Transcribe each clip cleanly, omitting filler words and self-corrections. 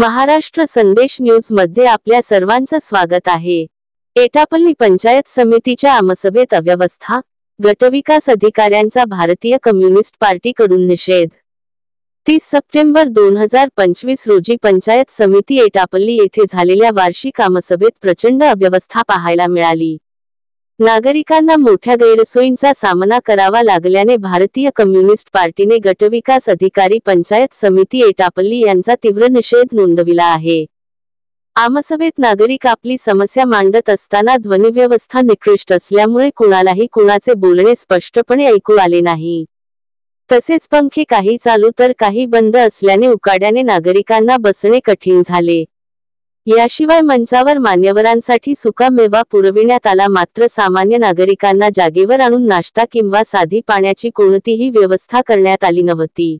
महाराष्ट्र संदेश न्यूज मध्ये आपल्या सर्वांचं स्वागत आहे। एटापल्ली पंचायत समितीच्या आमसभेत अव्यवस्था, गटविकास अधिकाऱ्यांचा भारतीय कम्युनिस्ट पार्टीकडून निषेध। 30 सप्टेंबर 2025 रोजी पंचायत समिती एटापल्ली येथे झालेल्या वार्षिक आमसभेत प्रचंड अव्यवस्था पाहायला मिळाली। नागरिकांना मोठ्या गैरसोयींचा सामना करावा लागल्याने भारतीय कम्युनिस्ट पार्टीने गटविकास अधिकारी पंचायत समिती एटापल्ली यांचा तीव्र निषेध नोंदविला आहे। आमसभेत नागरिक आपली समस्या मांडत असताना ध्वनिव्यवस्था निकृष्ट असल्यामुळे कुणालाही कुणाचे बोलणे स्पष्टपणे ऐकू आले नाही। तसेच पंखे काही चालू तर काही बंद असल्याने उकाड्याने नागरिकांना बसणे कठीण झाले। याशिवाय मंचावर मान्यवरांसाठी सुका मेवा पुरविण्यात आला, मात्र सामान्य नागरिकांना जागेवर आणून नाश्ता किंवा साधी पाण्याची कोणतीही व्यवस्था करण्यात आली नव्हती।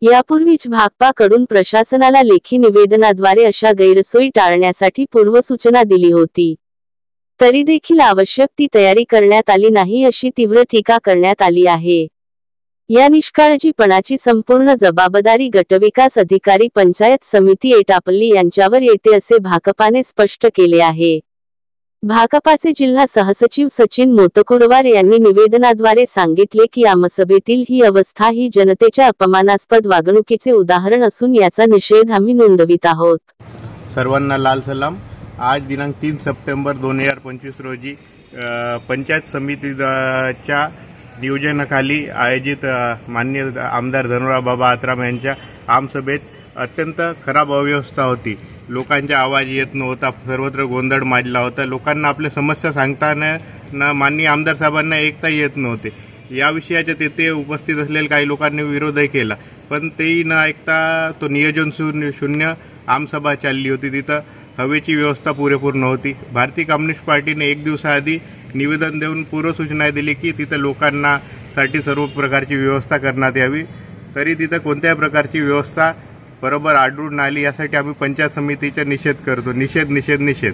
यापूर्वीच भाकपाकडून प्रशासनाला लेखी निवेदनाद्वारे अशा गैरसोयी टाळण्यासाठी पूर्वसूचना दिली होती, तरी देखील आवश्यक ती तयारी करण्यात आली नाही अशी तीव्र टीका करण्यात आली आहे। या निष्काळजीपणाची संपूर्ण जबाबदारी गटविकास अधिकारी पंचायत समिती एटापल्ली यांच्यावर येते असे भाकपाने स्पष्ट केले आहे। भाकपाचे जिल्हा सहसचिव सचिन मोतकुरवार यांनी निवेदनाद्वारे सांगितले की आमसभेतील ही अवस्था ही जनतेच्या अपमानास्पद वागणुकीचे उदाहरण असून याचा निषेध आम्ही नोंदवित आहोत। सर्वांना लाल सलाम। आज दिनांक 3 सप्टेंबर 2025 रोजी पंचायत समितीच्या नियोजनाखाली आयोजित माननीय आमदार धनुराव बाबा आत्राम यांच्या आमसभेत अत्यंत खराब अव्यवस्था होती। लोकांचा आवाज येत नव्हता, सर्वत्र गोंधळ माजला होता। लोकांना आपल्या समस्या सांगताना माननीय आमदार साहेबांना ऐकता येत नव्हते। या विषयाच्या तेथे उपस्थित असलेल्या काही लोकांनी विरोधही केला, पण तेही न ऐकता तो नियोजन शून्य आमसभा चालली होती। तिथं हवेची व्यवस्था पुरेपूर नव्हती। भारतीय कम्युनिस्ट पार्टीने एक दिवसाआधी निवेदन देऊन पूर्वसूचना दिली की तिथं लोकांना साठी सर्व प्रकारची व्यवस्था करण्यात यावी, तरी तिथं कोणत्याही प्रकारची व्यवस्था बरोबर आढळून आली। यासाठी आम्ही पंचायत समितीचा निषेध करतो। निषेध निषेध निषेध।